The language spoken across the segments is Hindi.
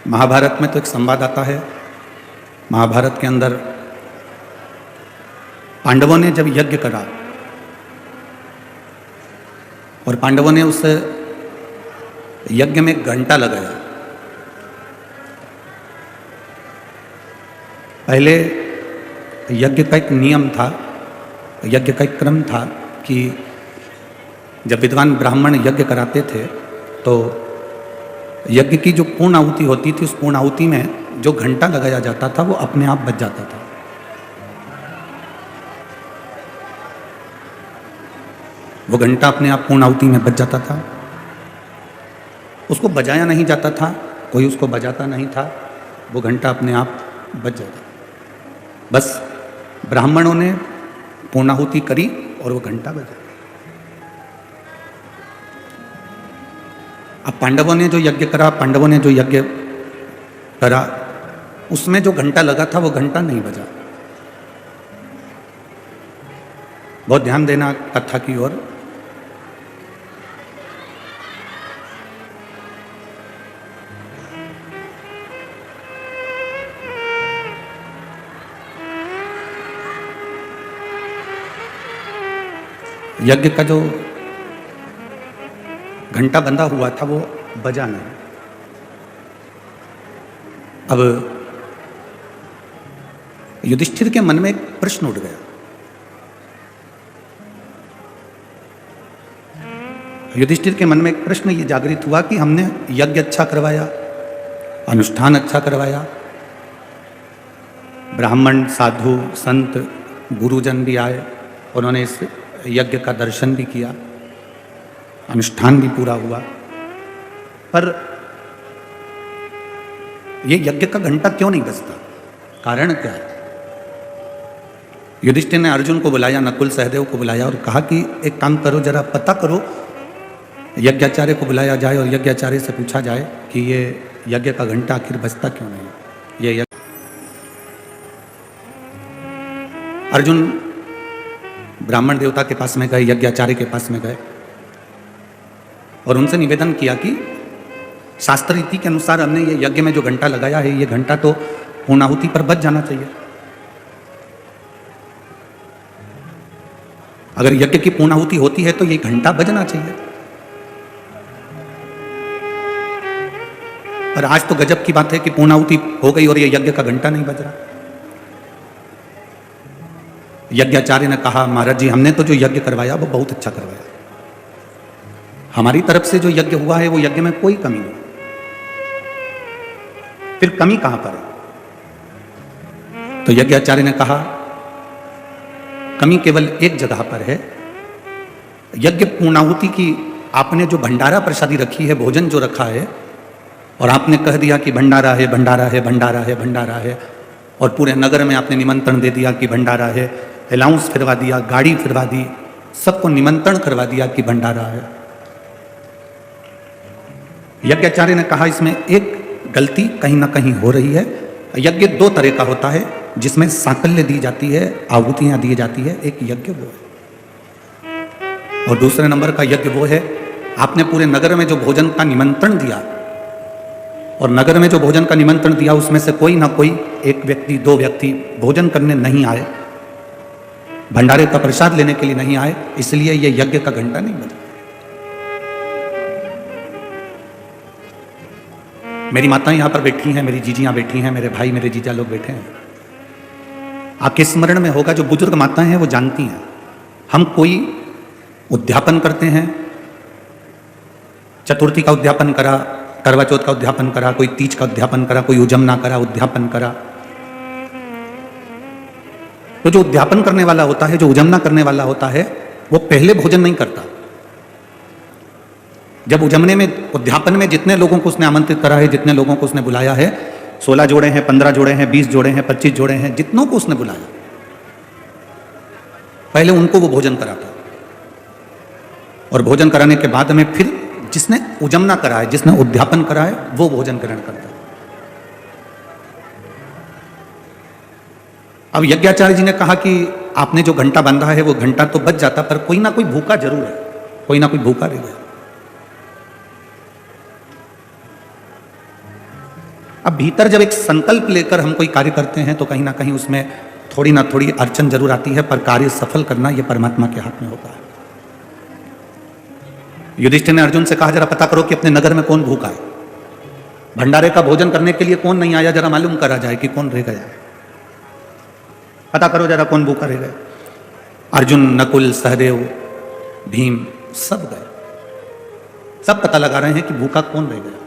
महाभारत में तो एक संवाद आता है। महाभारत के अंदर पांडवों ने जब यज्ञ करा और पांडवों ने उस यज्ञ में घंटा लगाया। पहले यज्ञ का एक नियम था, यज्ञ का एक क्रम था कि जब विद्वान ब्राह्मण यज्ञ कराते थे तो यज्ञ की जो पूर्ण आहुति होती थी, उस पूर्ण आहुति में जो घंटा लगाया जाता था वो अपने आप बज जाता था। वो घंटा अपने आप पूर्ण आहुति में बज जाता था। उसको बजाया नहीं जाता था, कोई उसको बजाता नहीं था, वो घंटा अपने आप बज जाता। बस ब्राह्मणों ने पूर्णाहुति करी और वो घंटा बजा। अब पांडवों ने जो यज्ञ करा, पांडवों ने जो यज्ञ करा उसमें जो घंटा लगा था वो घंटा नहीं बजा। बहुत ध्यान देना कथा की ओर। यज्ञ का जो घंटा बंधा हुआ था वो बजा नहीं। अब युधिष्ठिर के मन में एक प्रश्न उठ गया। युधिष्ठिर के मन में एक प्रश्न ये जागृत हुआ कि हमने यज्ञ अच्छा करवाया, अनुष्ठान अच्छा करवाया, ब्राह्मण साधु संत गुरुजन भी आए, उन्होंने इस यज्ञ का दर्शन भी किया, अनुष्ठान भी पूरा हुआ, पर यह यज्ञ का घंटा क्यों नहीं बजता? कारण क्या है? युधिष्ठिर ने अर्जुन को बुलाया, नकुल सहदेव को बुलाया और कहा कि एक काम करो, जरा पता करो, यज्ञाचार्य को बुलाया जाए और यज्ञाचार्य से पूछा जाए कि ये यज्ञ का घंटा आखिर बजता क्यों नहीं। ये अर्जुन ब्राह्मण देवता के पास में गए, यज्ञाचार्य के पास में गए और उनसे निवेदन किया कि शास्त्र रीति के अनुसार हमने ये यज्ञ में जो घंटा लगाया है, ये घंटा तो पूर्णाहुति पर बज जाना चाहिए। अगर यज्ञ की पूर्णाहुति होती है तो ये घंटा बजना चाहिए। पर आज तो गजब की बात है कि पूर्णाहुति हो गई और ये यज्ञ का घंटा नहीं बज रहा। यज्ञाचार्य ने कहा, महाराज जी, हमने तो जो यज्ञ करवाया वो बहुत अच्छा करवाया, हमारी तरफ से जो यज्ञ हुआ है वो यज्ञ में कोई कमी नहीं। फिर कमी कहां पर है? तो यज्ञाचार्य ने कहा, कमी केवल एक जगह पर है। यज्ञ पूर्णाहुति की आपने जो भंडारा प्रसादी रखी है, भोजन जो रखा है, और आपने कह दिया कि भंडारा है, भंडारा है, भंडारा है, भंडारा है, और पूरे नगर में आपने निमंत्रण दे दिया कि भंडारा है, अलाउंस फिरवा दिया, गाड़ी फिरवा दी, सबको निमंत्रण करवा दिया कि भंडारा है। यज्ञाचार्य ने कहा, इसमें एक गलती कहीं ना कहीं हो रही है। यज्ञ दो तरह का होता है जिसमें सांकल्य दी जाती है, आहुतियां दी जाती है। एक यज्ञ वो है और दूसरे नंबर का यज्ञ वो है आपने पूरे नगर में जो भोजन का निमंत्रण दिया, और नगर में जो भोजन का निमंत्रण दिया उसमें से कोई ना कोई एक व्यक्ति, दो व्यक्ति भोजन करने नहीं आए, भंडारे का प्रसाद लेने के लिए नहीं आए, इसलिए ये यज्ञ का घंटा नहीं बजा। मेरी माताएं यहां पर बैठी हैं, मेरी जीजियां बैठी हैं, मेरे भाई, मेरे जीजा लोग बैठे हैं। आपके स्मरण में होगा, जो बुजुर्ग माताएं हैं वो जानती हैं, हम कोई उद्यापन करते हैं, चतुर्थी का उद्यापन करा, करवा चौथ का उद्यापन करा, कोई तीज का उद्यापन करा, कोई उजमना करा, उद्यापन करा। तो जो उद्यापन करने वाला होता है, जो उजमना करने वाला होता है, वो पहले भोजन नहीं करता। जब उजमने में, उद्यापन में जितने लोगों को उसने आमंत्रित करा है, जितने लोगों को उसने बुलाया है, 16 जोड़े हैं, 15 जोड़े हैं, 20 जोड़े हैं, 25 जोड़े हैं, जितनों को उसने बुलाया, पहले उनको वो भोजन कराता, और भोजन कराने के बाद में फिर जिसने उजमना करा है, जिसने उद्यापन करा है, वो भोजन ग्रहण करता है। अब यज्ञाचार्य जी ने कहा कि आपने जो घंटा बांधा है वो घंटा तो बज जाता, पर कोई ना कोई भूखा जरूर है, कोई ना कोई भूखा रह गया। अब भीतर जब एक संकल्प लेकर हम कोई कार्य करते हैं तो कहीं ना कहीं उसमें थोड़ी ना थोड़ी अड़चन जरूर आती है, पर कार्य सफल करना यह परमात्मा के हाथ में होता है। युधिष्ठिर ने अर्जुन से कहा, जरा पता करो कि अपने नगर में कौन भूखा है, भंडारे का भोजन करने के लिए कौन नहीं आया, जरा मालूम करा जाए कि कौन रह गया, पता करो जरा कौन भूखा रह गया। अर्जुन, नकुल, सहदेव, भीम सब गए, सब पता लगा रहे हैं कि भूखा कौन रह गया।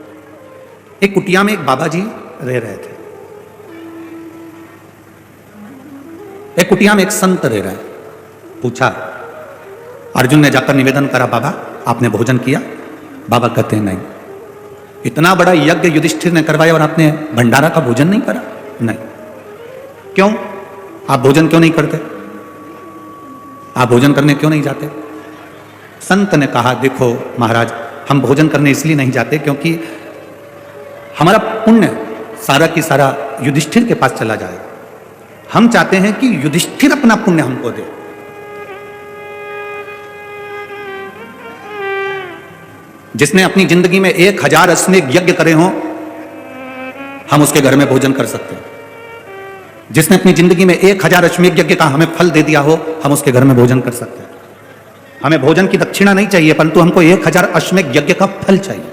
एक कुटिया में एक बाबा जी रह रहे थे, एक कुटिया में एक संत रह रहे। पूछा, अर्जुन ने जाकर निवेदन करा, बाबा आपने भोजन किया? बाबा कहते हैं नहीं। इतना बड़ा यज्ञ युधिष्ठिर ने करवाया और आपने भंडारा का भोजन नहीं करा? नहीं। क्यों? आप भोजन क्यों नहीं करते? आप भोजन करने क्यों नहीं जाते? संत ने कहा, देखो महाराज, हम भोजन करने इसलिए नहीं जाते क्योंकि हमारा पुण्य सारा की सारा युधिष्ठिर के पास चला जाए। हम चाहते हैं कि युधिष्ठिर अपना पुण्य हमको दे। जिसने अपनी जिंदगी में 1000 अश्वमेध यज्ञ करे हों, हम उसके घर में भोजन कर सकते हैं। जिसने अपनी जिंदगी में 1000 अश्वमेध यज्ञ का हमें फल दे दिया हो, हम उसके घर में भोजन कर सकते हैं। हमें भोजन की दक्षिणा नहीं चाहिए, परंतु हमको 1000 अश्वमेध यज्ञ का फल चाहिए।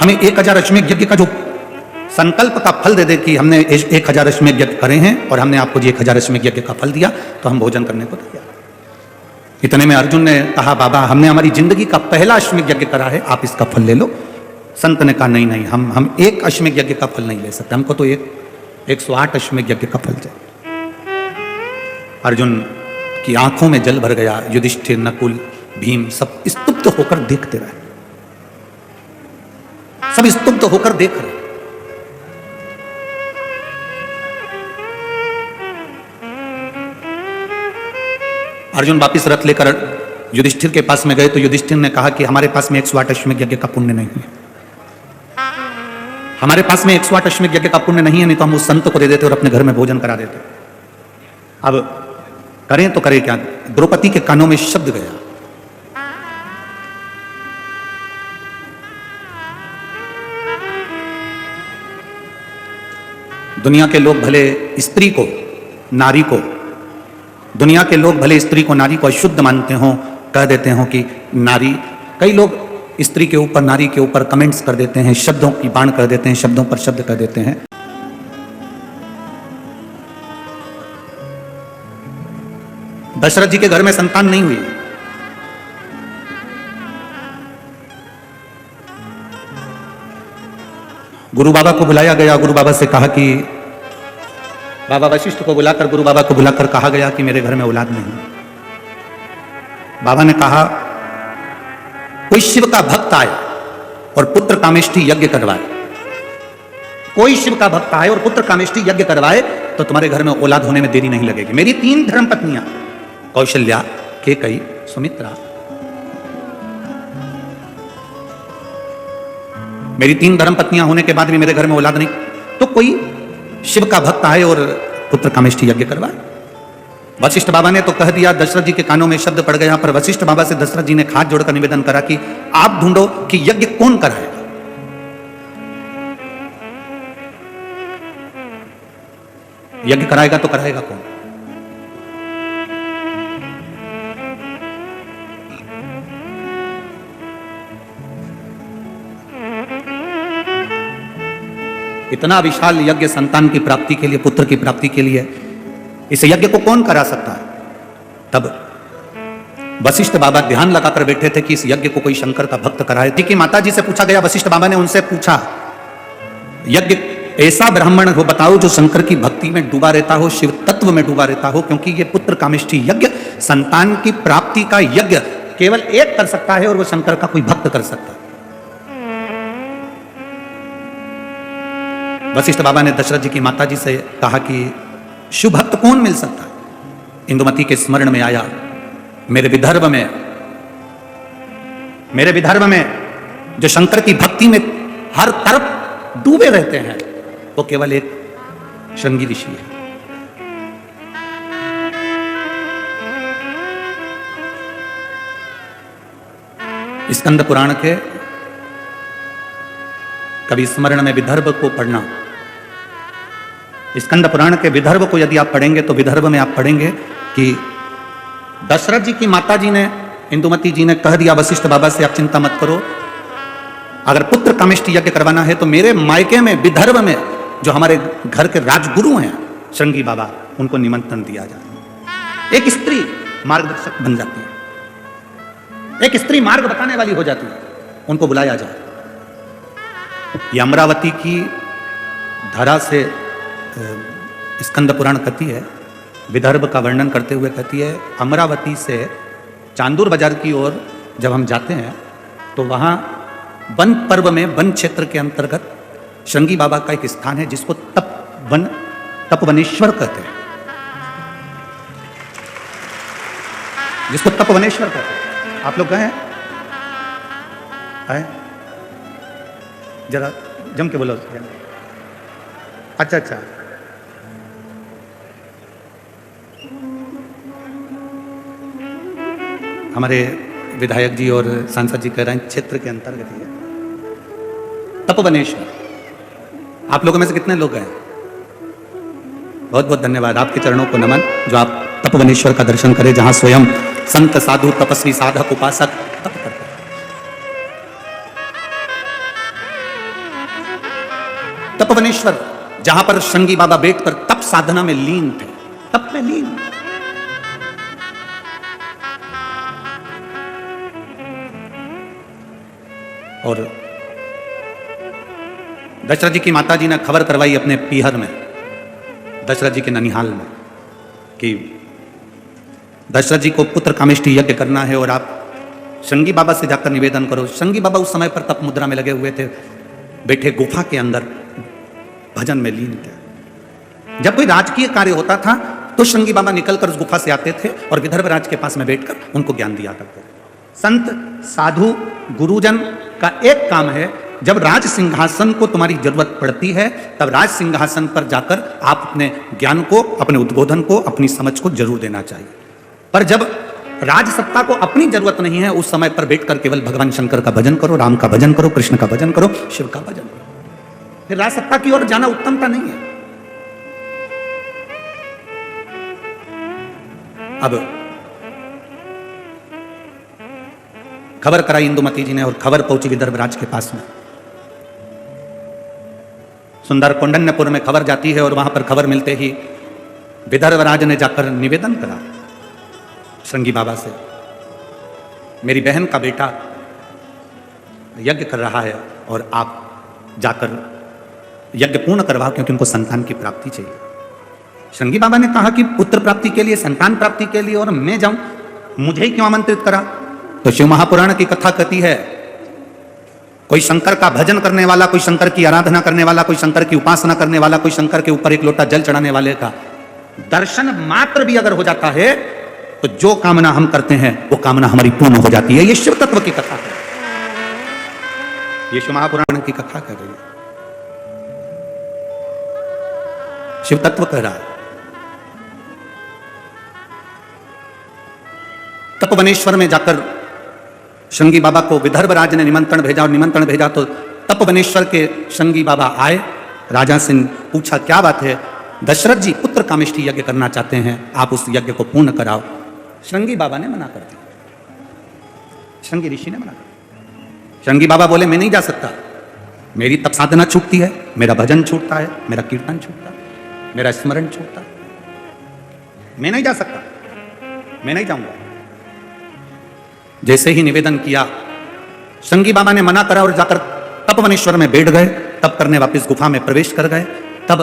हमें 1000 अश्वमेध यज्ञ का जो संकल्प का फल दे दे कि हमने 1000 अश्वमेध यज्ञ करे हैं और हमने आपको 1000 अश्वमेध यज्ञ का फल दिया, तो हम भोजन करने को तैयार। इतने में अर्जुन ने कहा, बाबा हमने हमारी जिंदगी का पहला अश्वमेध यज्ञ करा है, आप इसका फल ले लो। संत ने कहा, नहीं नहीं, हम एक अश्वमेध यज्ञ का फल नहीं ले सकते, हमको तो 108 अश्वमेध यज्ञ का फल चाहिए। अर्जुन की आंखों में जल भर गया। युधिष्ठिर, नकुल, भीम सब स्तुप्त होकर देखते रहे, सब स्तुप्त होकर देख रहे। अर्जुन वापिस रथ लेकर युधिष्ठिर के पास में गए तो युधिष्ठिर ने कहा कि हमारे पास में 108 अश्वमेध यज्ञ का पुण्य नहीं है, हमारे पास में 108 अश्वमेध यज्ञ का पुण्य नहीं है, नहीं तो हम उस संत को दे देते और अपने घर में भोजन करा देते। अब करें तो करें क्या? द्रौपदी के कानों में शब्द गया, दुनिया के लोग भले स्त्री को, नारी को, दुनिया के लोग भले स्त्री को, नारी को अशुद्ध मानते हो, कह देते हो कि नारी, कई लोग स्त्री के ऊपर, नारी के ऊपर कमेंट्स कर देते हैं, शब्दों की बाण कर देते हैं, शब्दों पर शब्द कर देते हैं। दशरथ जी के घर में संतान नहीं हुई, गुरु बाबा को बुलाया गया। गुरु बाबा से कहा कि बाबा वशिष्ठ को बुलाकर, गुरु बाबा को बुलाकर कहा गया कि मेरे घर में औलाद नहीं। बाबा ने कहा, कोई शिव का भक्त आए और पुत्र कामेष्टि यज्ञ करवाए, कोई शिव का भक्त आए और पुत्र कामेष्टि यज्ञ करवाए तो तुम्हारे घर में औलाद होने में देरी नहीं लगेगी। मेरी 3 धर्मपत्नियां, कौशल्या, केकई, सुमित्रा, मेरी 3 धर्मपत्नियां होने के बाद भी मेरे घर में औलाद नहीं, तो कोई शिव का भक्त आए और पुत्र कामेष्टि यज्ञ करवाए। वशिष्ठ बाबा ने तो कह दिया, दशरथ जी के कानों में शब्द पड़ गया, पर वशिष्ठ बाबा से दशरथ जी ने हाथ जोड़कर निवेदन करा कि आप ढूंढो कि यज्ञ कौन कराएगा। यज्ञ कराएगा तो कराएगा कौन? इतना विशाल यज्ञ संतान की प्राप्ति के लिए, पुत्र की प्राप्ति के लिए, इस यज्ञ को कौन करा सकता है? तब वशिष्ठ बाबा ध्यान लगाकर बैठे थे कि इस यज्ञ को कोई शंकर का भक्त कराए। कि माता जी से पूछा गया, वशिष्ठ बाबा ने उनसे पूछा, यज्ञ ऐसा ब्राह्मण हो बताओ जो शंकर की भक्ति में डूबा रहता हो, शिव तत्व में डूबा रहता हो, क्योंकि ये पुत्र कामेष्टि यज्ञ, संतान की प्राप्ति का यज्ञ केवल एक कर सकता है और वो शंकर का कोई भक्त कर सकता है। वशिष्ठ बाबा ने दशरथ जी की माता जी से कहा कि शिव भक्त कौन मिल सकता है? इंदुमती के स्मरण में आया, मेरे विदर्भ में जो शंकर की भक्ति में हर तरफ डूबे रहते हैं, वो केवल एक श्रृंगी ऋषि है। स्कंद पुराण के कभी स्मरण में विदर्भ को पढ़ना। स्कंद पुराण के विदर्भ को यदि आप पढ़ेंगे तो विदर्भ में आप पढ़ेंगे कि दशरथ जी की माता जी ने, इंदुमती जी ने कह दिया वशिष्ठ बाबा से आप चिंता मत करो, अगर पुत्र कामेष्टि यज्ञ करवाना है तो मेरे मायके में विदर्भ में जो हमारे घर के राजगुरु हैं श्रृंगी बाबा, उनको निमंत्रण दिया जाए। एक स्त्री मार्गदर्शक बन जाती है, एक स्त्री मार्ग बताने वाली हो जाती है, उनको बुलाया जाए। ये अमरावती की धरा से स्कंद पुराण कहती है, विदर्भ का वर्णन करते हुए कहती है, अमरावती से चांदूर बाजार की ओर जब हम जाते हैं तो वहाँ वन पर्व में वन क्षेत्र के अंतर्गत श्रृंगी बाबा का एक स्थान है जिसको तपवनेश्वर कहते हैं, जिसको तपवनेश्वर कहते हैं। आप लोग गए हैं? जरा जम के बोलो। अच्छा अच्छा, हमारे विधायक जी और सांसद जी कह रहे हैं क्षेत्र के अंतर्गत ही है तपवनेश्वर। आप लोगों में से कितने लोग हैं? बहुत बहुत धन्यवाद, आपके चरणों को नमन जो आप तपवनेश्वर का दर्शन करें, जहां स्वयं संत साधु तपस्वी साधक उपासक तप करते हैं। तपवनेश्वर जहां पर श्रृंगी बाबा बैठकर तप साधना में लीन थे, तप में लीन। और दशरथ जी की माता जी ने खबर करवाई अपने पीहर में, दशरथ जी के ननिहाल में, कि दशरथ जी को पुत्र कामेष्टि यज्ञ करना है और आप श्रृंगी बाबा से जाकर निवेदन करो। श्रृंगी बाबा उस समय पर तप मुद्रा में लगे हुए थे, बैठे गुफा के अंदर भजन में लीन थे। जब कोई राजकीय कार्य होता था तो श्रृंगी बाबा निकलकर उस गुफा से आते थे और विदर्भ राज के पास में बैठकर उनको ज्ञान दिया करते थे। संत साधु गुरुजन का एक काम है, जब राज सिंहासन को तुम्हारी जरूरत पड़ती है तब राज सिंहासन पर जाकर आप अपने ज्ञान को, अपने उद्बोधन को, अपनी समझ को जरूर देना चाहिए। पर जब राज सत्ता को अपनी जरूरत नहीं है, उस समय पर बैठकर केवल भगवान शंकर का भजन करो, राम का भजन करो, कृष्ण का भजन करो, शिव का भजन करो। फिर राज सत्ता की ओर जाना उत्तमता नहीं है। अब खबर कराई इंदुमती जी ने और खबर पहुंची विदर्भ राज के पास में। सुंदर कौंडन्यपुर में खबर जाती है और वहां पर खबर मिलते ही विदर्भ राज ने जाकर निवेदन करा श्रृंगी बाबा से, मेरी बहन का बेटा यज्ञ कर रहा है और आप जाकर यज्ञ पूर्ण करवाओ क्योंकि उनको संतान की प्राप्ति चाहिए। श्रृंगी बाबा ने कहा कि पुत्र प्राप्ति के लिए, संतान प्राप्ति के लिए, और मैं जाऊं, मुझे ही क्यों आमंत्रित करा? तो शिव महापुराण की कथा कहती है, कोई शंकर का भजन करने वाला, कोई शंकर की आराधना करने वाला, कोई शंकर की उपासना करने वाला, कोई शंकर के ऊपर एक लोटा जल चढ़ाने वाले का दर्शन मात्र भी अगर हो जाता है तो जो कामना हम करते हैं वो कामना हमारी पूर्ण हो जाती है। ये शिव तत्व की कथा है, ये शिव महापुराण की कथा कह रही है, शिव तत्व कह रहा है। तपवनेश्वर में जाकर श्रृंगी बाबा को विदर्भ राज ने निमंत्रण भेजा, और निमंत्रण भेजा तो तपवनेश्वर के श्रृंगी बाबा आए। राजा से पूछा क्या बात है? दशरथ जी पुत्र कामेष्टि यज्ञ करना चाहते हैं, आप उस यज्ञ को पूर्ण कराओ। श्रृंगी बाबा ने मना कर दिया, श्रृंगी ऋषि ने मना कर दिया। श्रृंगी बाबा बोले मैं नहीं जा सकता, मेरी तप साधना छूटती है, मेरा भजन छूटता है, मेरा कीर्तन छूटता है, मेरा स्मरण छूटता है, मैं नहीं जा सकता, मैं नहीं जाऊंगा। जैसे ही निवेदन किया, श्रृंगी बाबा ने मना करा और जाकर तपवनेश्वर में बैठ गए, तप करने वापस गुफा में प्रवेश कर गए। तब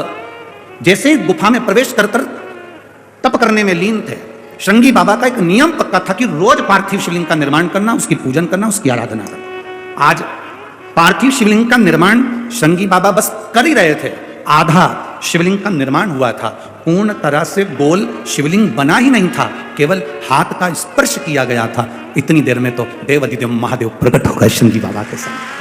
जैसे ही गुफा में प्रवेश कर तप करने में लीन थे, श्रृंगी बाबा का एक नियम पक्का था कि रोज पार्थिव शिवलिंग का निर्माण करना, उसकी पूजन करना, उसकी आराधना करना। आज पार्थिव शिवलिंग का निर्माण श्रृंगी बाबा बस कर ही रहे थे, आधा शिवलिंग का निर्माण हुआ था, पूर्ण तरह से गोल शिवलिंग बना ही नहीं था, केवल हाथ का स्पर्श किया गया था। इतनी देर में तो देवाधिदेव महादेव प्रकट हो गए श्रृंगी बाबा के सामने।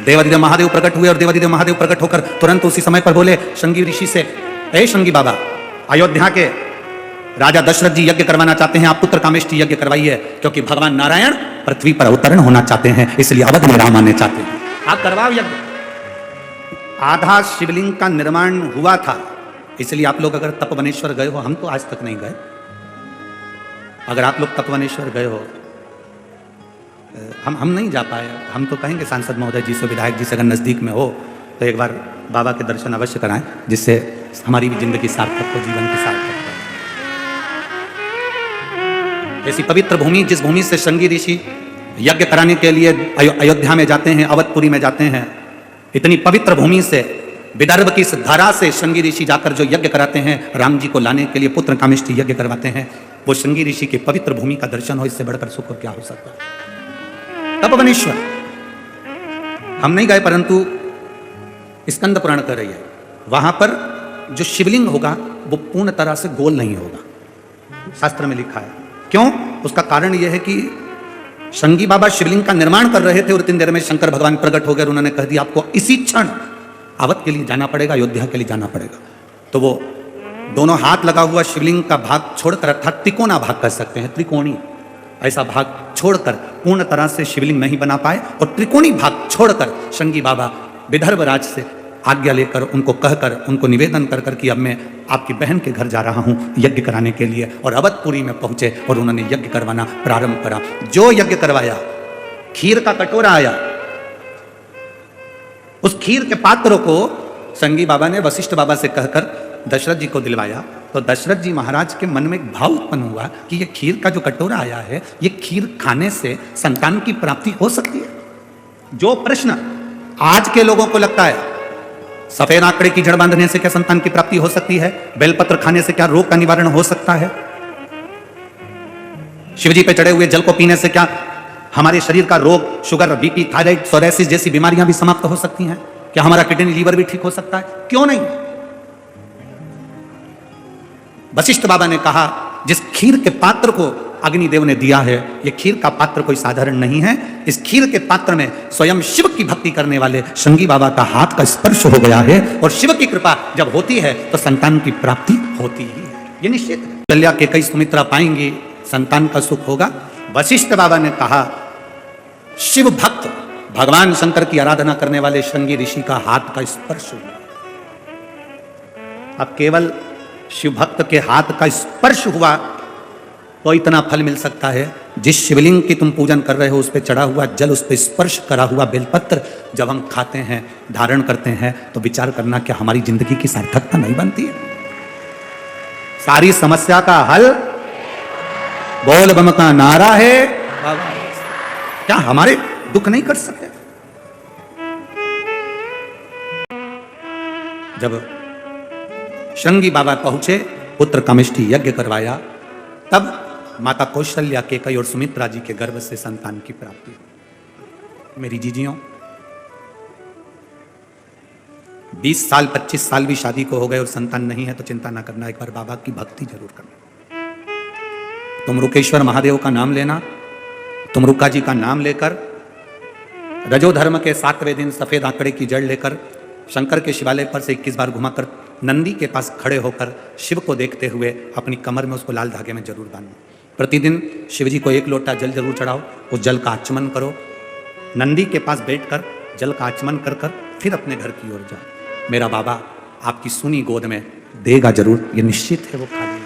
देवाधिदेव महादेव प्रकट हुए और देवाधिदेव महादेव प्रकट होकर तुरंत उसी समय पर बोले श्रृंगी ऋषि से, हे श्रृंगी बाबा, अयोध्या के राजा दशरथ जी यज्ञ करवाना चाहते हैं, आप पुत्र कामेष्टि यज्ञ करवाइए, क्योंकि भगवान नारायण पृथ्वी पर अवतरण होना चाहते हैं, इसलिए अवध में राम आने चाहते हैं। आप करवाओ यज्ञ। आधा शिवलिंग का निर्माण हुआ था, इसलिए आप लोग अगर तपवनेश्वर गए हो, हम तो आज तक नहीं गए, अगर आप लोग तपवनेश्वर गए हो, हम नहीं जा पाए, हम तो कहेंगे सांसद महोदय जी से, विधायक जी से अगर नज़दीक में हो तो एक बार बाबा के दर्शन अवश्य कराएं, जिससे हमारी भी जिंदगी सार्थक हो, जीवन की सार्थक हो। ऐसी पवित्र भूमि, जिस भूमि से शृंगी ऋषि यज्ञ कराने के लिए अयोध्या में जाते हैं, अवधपुरी में जाते हैं, इतनी पवित्र भूमि से, विदर्भ की इस धारा से शृंगी ऋषि जाकर जो यज्ञ कराते हैं, राम जी को लाने के लिए पुत्र कामेष्टि यज्ञ करवाते हैं, वो शृंगी ऋषि की पवित्र भूमि का दर्शन हो, इससे बढ़कर सुख क्या हो सकता है। तपवनेश्वर हम नहीं गए, परंतु स्कंद पुराण कर रही है, वहां पर जो शिवलिंग होगा वो पूर्ण तरह से गोल नहीं होगा, शास्त्र में लिखा है। क्यों? उसका कारण यह है कि शृंगी बाबा शिवलिंग का निर्माण कर रहे थे और इतनी देर में शंकर भगवान प्रकट हो गए, उन्होंने कह दिया आपको इसी क्षण अवध के लिए जाना पड़ेगा, अयोध्या के लिए जाना पड़ेगा। तो वो दोनों हाथ लगा हुआ शिवलिंग का भाग छोड़कर, अर्थात त्रिकोणा भाग कह सकते हैं, त्रिकोणी ऐसा भाग छोड़कर पूर्ण तरह से शिवलिंग नहीं बना पाए, और त्रिकोणी भाग छोड़कर शृंगी बाबा विदर्भ राज से आज्ञा लेकर, उनको कहकर, उनको निवेदन कर कर कि अब मैं आपकी बहन के घर जा रहा हूं यज्ञ कराने के लिए, और अवधपुरी में पहुंचे और उन्होंने यज्ञ करवाना प्रारंभ करा। जो यज्ञ करवाया, खीर का कटोरा आया, उस खीर के पात्र को शृंगी बाबा ने वशिष्ठ बाबा से कहकर दशरथ जी को दिलवाया। तो दशरथ जी महाराज के मन में एक भाव उत्पन्न हुआ कि ये खीर का जो कटोरा आया है, ये खीर खाने से संतान की प्राप्ति हो सकती है। जो प्रश्न आज के लोगों को लगता है, सफेद आंकड़े की जड़ बांधने से क्या संतान की प्राप्ति हो सकती है, बेलपत्र खाने से क्या रोग का निवारण हो सकता है, शिवजी पे चढ़े हुए जल को पीने से क्या हमारे शरीर का रोग, शुगर, बीपी, थायराइड, सोरेसिस जैसी बीमारियां भी समाप्त हो सकती हैं, क्या हमारा किडनी लीवर भी ठीक हो सकता है, क्यों नहीं? वशिष्ठ बाबा ने कहा, जिस खीर के पात्र को अग्निदेव ने दिया है, ये खीर का पात्र कोई साधारण नहीं है, इस खीर के पात्र में स्वयं शिव की भक्ति करने वाले शृंगी बाबा का हाथ का स्पर्श हो गया है, और शिव की कृपा जब होती है तो संतान की प्राप्ति होती ही है, ये निश्चित है। कल्या के कई सुमित्रा पाएंगी, संतान का सुख होगा। वशिष्ठ बाबा ने कहा, शिव भक्त भगवान शंकर की आराधना करने वाले शृंगी ऋषि का हाथ का स्पर्श हुआ। अब केवल शिव भक्त के हाथ का स्पर्श हुआ तो इतना फल मिल सकता है। जिस शिवलिंग की तुम पूजन कर रहे हो, उस पर चढ़ा हुआ जल, उस पर स्पर्श करा हुआ बेलपत्र जब हम खाते हैं, धारण करते हैं, तो विचार करना क्या हमारी जिंदगी की सार्थकता नहीं बनती है? सारी समस्या का हल बोल बम का नारा है। क्या हमारे दुख नहीं कर सकते? जब शृंगी बाबा पहुंचे, पुत्र कामेष्टि यज्ञ करवाया, तब माता कौशल्या, केकई और सुमित्रा जी के गर्भ से संतान की प्राप्ति हुई। मेरी जीजियों, 20 साल 25 साल भी शादी को हो गए और संतान नहीं है तो चिंता ना करना, एक बार बाबा की भक्ति जरूर करना। तुम रुकेश्वर महादेव का नाम लेना, तुम रुका जी का नाम लेकर, रजोधर्म के 7वें दिन सफेद आंकड़े की जड़ लेकर शंकर के शिवालय पर से 21 बार घुमाकर नंदी के पास खड़े होकर शिव को देखते हुए अपनी कमर में उसको लाल धागे में जरूर बांधना। प्रतिदिन शिव जी को 1 लोटा जल जरूर चढ़ाओ, उस जल का आचमन करो, नंदी के पास बैठकर जल का आचमन कर कर फिर अपने घर की ओर जाओ। मेरा बाबा आपकी सुनी गोद में देगा जरूर, ये निश्चित है, वो खाली नहीं।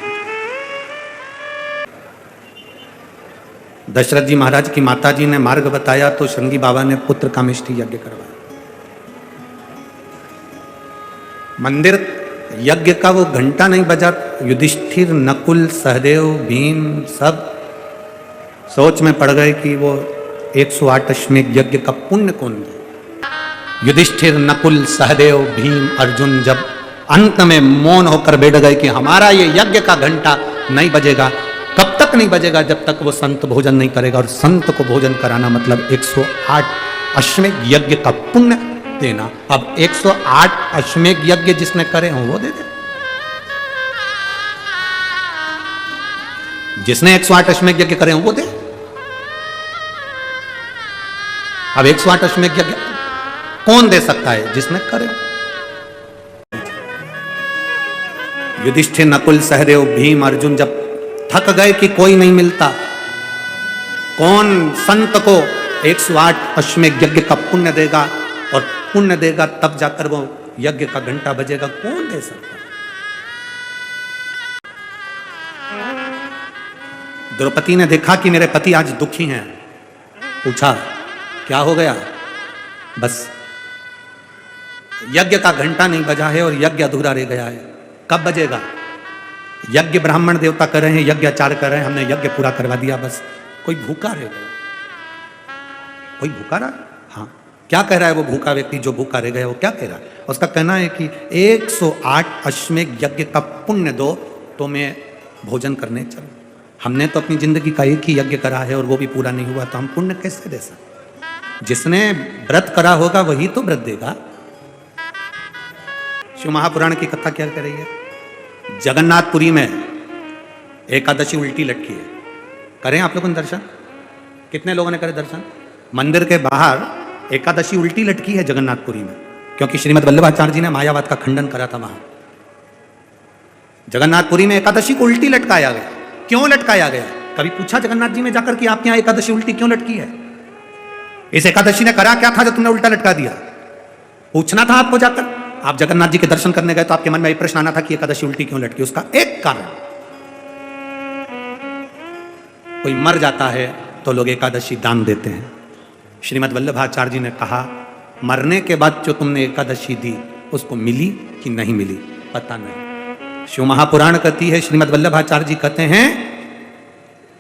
दशरथ जी महाराज की माता जी ने मार्ग बताया तो शृंगी बाबा ने पुत्र कामेष्टि यज्ञ करवाया। मंदिर यज्ञ का वो घंटा नहीं बजा, युधिष्ठिर, नकुल, सहदेव, भीम सब सोच में पड़ गए कि वो 108 अश्वमेध यज्ञ का पुण्य कौन दे। युधिष्ठिर, नकुल, सहदेव, भीम, अर्जुन जब अंत में मौन होकर बैठ गए कि हमारा ये यज्ञ का घंटा नहीं बजेगा, कब तक नहीं बजेगा? जब तक वो संत भोजन नहीं करेगा, और संत को भोजन कराना मतलब 108 अश्वमेध यज्ञ का पुण्य देना। अब 108 अश्वमेध यज्ञ जिसने करे हो वो दे दे, जिसने 108 अश्वमेध यज्ञ करे हो वो दे। अब 108 अश्वमेध यज्ञ कौन दे सकता है? जिसने करे। युधिष्ठिर, नकुल, सहदेव, भीम, अर्जुन जब थक गए कि कोई नहीं मिलता, कौन संत को 108 अश्वमेध यज्ञ का पुण्य देगा, और पुण्य देगा तब जाकर वो यज्ञ का घंटा बजेगा, कौन दे सकता? द्रौपदी ने देखा कि मेरे पति आज दुखी हैं, पूछा क्या हो गया? बस यज्ञ का घंटा नहीं बजा है और यज्ञ अधूरा रह गया है। कब बजेगा? यज्ञ ब्राह्मण देवता कर रहे हैं, यज्ञ आचार्य कर रहे हैं, हमने यज्ञ पूरा करवा दिया, बस कोई भूखा रह गया। कोई भूखा रहा? हाँ। क्या कह रहा है वो भूखा व्यक्ति जो भूखा रह गया? वो क्या कह रहा है? उसका कहना है कि 108 अश्वमेध यज्ञ का पुण्य दो तो मैं भोजन करने चलूं। हमने तो अपनी जिंदगी का एक ही यज्ञ करा है और वो भी पूरा नहीं हुआ, तो हम पुण्य कैसे दे सकते? जिसने व्रत करा होगा वही तो व्रत देगा। शिव महापुराण की कथा क्या कह रही है? जगन्नाथपुरी में एकादशी उल्टी लटकी है। करें आप लोगों ने दर्शन? कितने लोगों ने करे दर्शन? मंदिर के बाहर एकादशी उल्टी लटकी है जगन्नाथपुरी में, क्योंकि श्रीमद् वल्लभाचार्य जी ने मायावाद का खंडन करा था। वहां जगन्नाथपुरी में एकादशी को उल्टी लटकाया गया। क्यों लटकाया गया? कभी पूछा जगन्नाथ जी में जाकर कि आपके यहां एकादशी उल्टी क्यों लटकी है? इस एकादशी ने करा क्या था जो तुमने उल्टा लटका दिया? पूछना था आपको जाकर। आप जगन्नाथ जी के दर्शन करने गए तो आपके मन में यह प्रश्न आना था कि एकादशी उल्टी क्यों लटकी। उसका एक कारण, कोई मर जाता है तो लोग एकादशी दान देते हैं। श्रीमद् वल्लभाचार्य जी ने कहा मरने के बाद जो तुमने एकादशी दी उसको मिली कि नहीं मिली पता नहीं। शिव महापुराण कहती है, श्रीमद् वल्लभाचार्य जी कहते हैं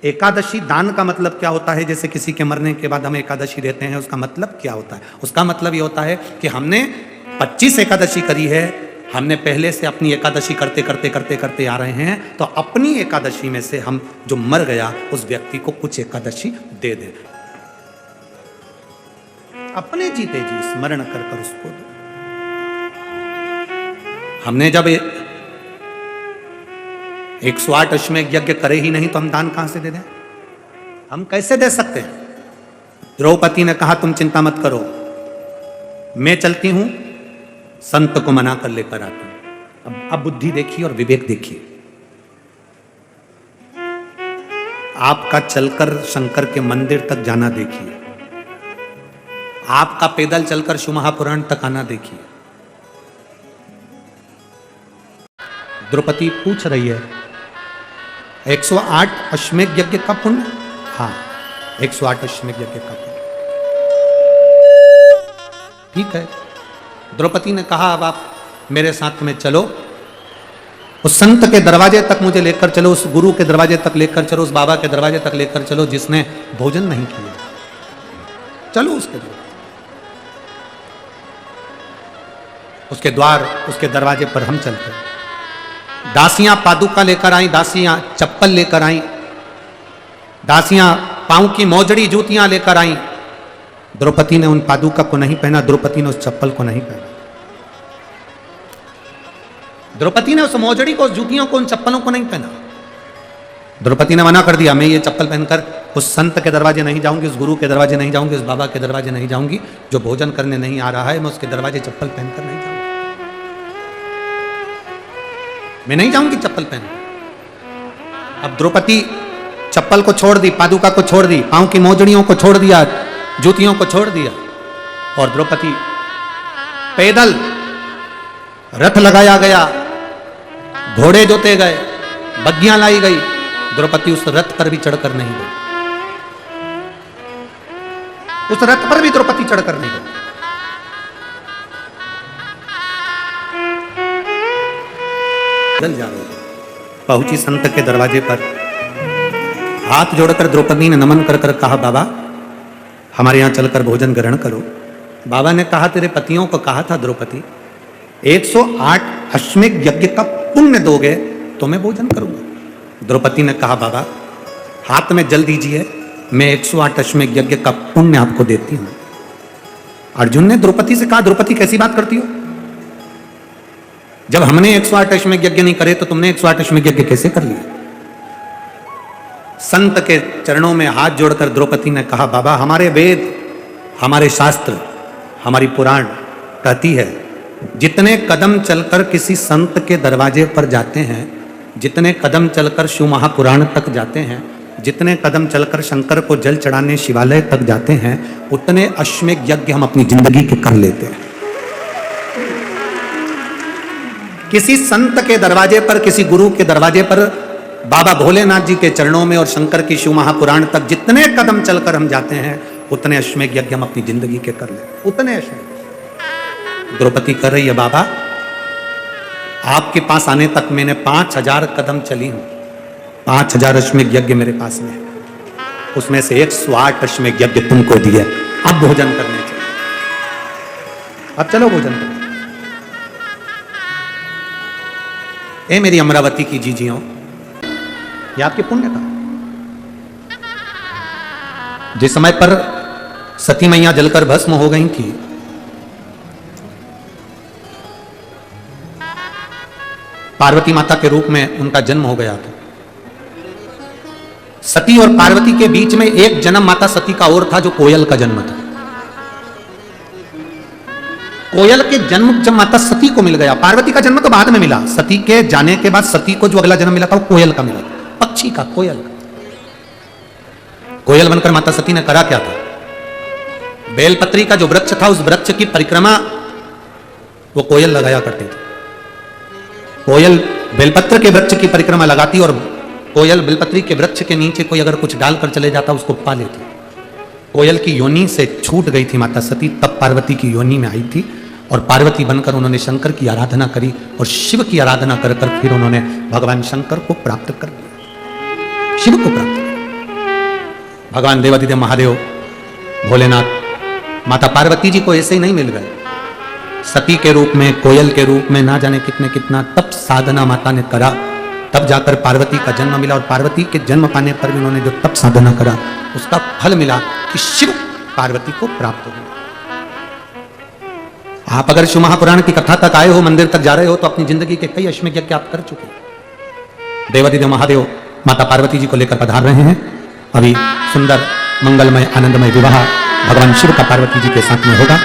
एकादशी दान का मतलब क्या होता है? जैसे किसी के मरने के बाद हम एकादशी देते हैं, उसका मतलब क्या होता है? उसका मतलब ये होता है कि हमने 25 एकादशी करी है, हमने पहले से अपनी एकादशी करते करते करते करते आ रहे हैं, तो अपनी एकादशी में से हम जो मर गया उस व्यक्ति को कुछ एकादशी दे दे। अपने जीते जी स्मरण कर कर उसको दो। हमने जब 108 अश्वमेध यज्ञ करे ही नहीं तो हम दान कहां से दे दें? हम कैसे दे सकते हैं? द्रौपदी ने कहा तुम चिंता मत करो, मैं चलती हूं, संत को मना कर लेकर आती हूं। अब बुद्धि देखिए और विवेक देखिए। आपका चलकर शंकर के मंदिर तक जाना देखिए, आपका पैदल चलकर शिव महापुराण तक आना देखिए। द्रौपदी पूछ रही है 108 अश्वमेध यज्ञ का पुण्य? हाँ, 108 अश्वमेध यज्ञ का पुण्य। ठीक है। द्रौपदी ने कहा अब आप मेरे साथ में चलो, उस संत के दरवाजे तक मुझे लेकर चलो, उस गुरु के दरवाजे तक लेकर चलो, उस बाबा के दरवाजे तक लेकर चलो जिसने भोजन नहीं किया। चलो उसके द्वार, उसके दरवाजे पर हम चलते हैं। दासियां पादुका लेकर आई, दासियां चप्पल लेकर आई, दासियां पांव की मोजड़ी जूतियां लेकर आई। द्रौपदी ने उन पादुका को नहीं पहना, द्रौपदी ने उस चप्पल को नहीं पहना, द्रौपदी ने उस मोजड़ी को, उस जूतियों को, उन चप्पलों को नहीं पहना। द्रौपदी ने मना कर दिया, मैं ये चप्पल पहनकर उस संत के दरवाजे नहीं जाऊंगी, उस गुरु के दरवाजे नहीं जाऊंगी, उस बाबा के दरवाजे नहीं जाऊंगी, जो भोजन करने नहीं आ रहा है, मैं उसके दरवाजे चप्पल पहनकर नहीं जाऊंगी, मैं नहीं जाऊंगी चप्पल पहन। अब द्रौपदी चप्पल को छोड़ दी, पादुका को छोड़ दी, पांव की मोजड़ियों को छोड़ दिया, जूतियों को छोड़ दिया, और द्रौपदी पैदल, रथ लगाया गया, घोड़े जोते गए, बग्गियां लाई गई, द्रौपदी उस रथ पर भी चढ़कर नहीं गई, उस रथ पर भी द्रौपदी चढ़कर नहीं गई। चल जा रही पहुंची संत के दरवाजे पर, हाथ जोड़कर द्रौपदी ने नमन कर कर कहा बाबा हमारे यहां चलकर भोजन ग्रहण करो। बाबा ने कहा तेरे पतियों को कहा था द्रौपदी 108 अश्वमेध यज्ञ का पुण्य दोगे तो मैं भोजन करूंगा। द्रौपदी ने कहा बाबा हाथ में जल दीजिए, मैं 108 अश्वमेध यज्ञ का पुण्य आपको देती हूं। अर्जुन ने द्रौपदी से कहा द्रौपदी कैसी बात करती हो, जब हमने 108 अश्वमेध यज्ञ नहीं करे तो तुमने 108 अश्वमेध यज्ञ कैसे कर लिया। संत के चरणों में हाथ जोड़कर द्रौपदी ने कहा बाबा हमारे वेद, हमारे शास्त्र, हमारी पुराण कहती है जितने कदम चलकर किसी संत के दरवाजे पर जाते हैं, जितने कदम चलकर शिव महापुराण तक जाते हैं, जितने कदम चलकर शंकर को जल चढ़ाने शिवालय तक जाते हैं, उतने अश्वमेध यज्ञ हम अपनी जिंदगी के कर लेते हैं। किसी संत के दरवाजे पर, किसी गुरु के दरवाजे पर, बाबा भोलेनाथ जी के चरणों में और शंकर की शिव महापुराण तक जितने कदम चलकर हम जाते हैं, उतने अश्वमेध यज्ञ हम अपनी जिंदगी के कर लेते, उतने अश्वमेध। द्रौपदी कर रही है, बाबा आपके पास आने तक मैंने 5000 कदम चली हूं, 5000 अश्वमेध यज्ञ मेरे पास में है, उसमें से 108 अश्वमेध यज्ञ तुमको दिए, अब भोजन करने चाहिए, अब चलो भोजन करो। ए मेरी अमरावती की जीजियों, ये आपके पुण्य का, जिस समय पर सती मैया जलकर भस्म हो गई थी, पार्वती माता के रूप में उनका जन्म हो गया था। सती और पार्वती के बीच में एक जन्म माता सती का और था, जो कोयल का जन्म था। कोयल के जन्म जब माता सती को मिल गया, पार्वती का जन्म तो बाद में मिला, सती के जाने के बाद सती को जो अगला जन्म मिला था वो कोयल का मिला, पक्षी का, कोयल का। कोयल बनकर माता सती ने करा क्या था? बेलपत्री का जो वृक्ष था, उस वृक्ष की परिक्रमा वो कोयल लगाया करती थी। कोयल बेलपत्र के वृक्ष की परिक्रमा लगाती और कोयल बेलपत्री के वृक्ष के नीचे कोई अगर कुछ डालकर चले जाता उसको पा लेती। कोयल की योनि से छूट गई थी माता सती, तब पार्वती की योनि में आई थी और पार्वती बनकर उन्होंने शंकर की आराधना करी और शिव की आराधना कर कर फिर उन्होंने भगवान शंकर को प्राप्त कर लिया, शिव को प्राप्त किया। भगवान देवादिदेव महादेव भोलेनाथ माता पार्वती जी को ऐसे ही नहीं मिल गए, सती के रूप में, कोयल के रूप में, ना जाने कितने कितना तप साधना माता ने करा, तब जाकर पार्वती का जन्म मिला। और पार्वती के जन्म पाने पर भी उन्होंने जो तप साधना करा, उसका फल मिला कि शिव पार्वती को प्राप्त हो। आप अगर शिव महापुराण की कथा तक आए हो, मंदिर तक जा रहे हो, तो अपनी जिंदगी के कई अश्वमेध यज्ञ आप कर चुके। देवादिदेव महादेव माता पार्वती जी को लेकर पधार रहे हैं। अभी सुंदर मंगलमय आनंदमय विवाह भगवान शिव का पार्वती जी के साथ में होगा।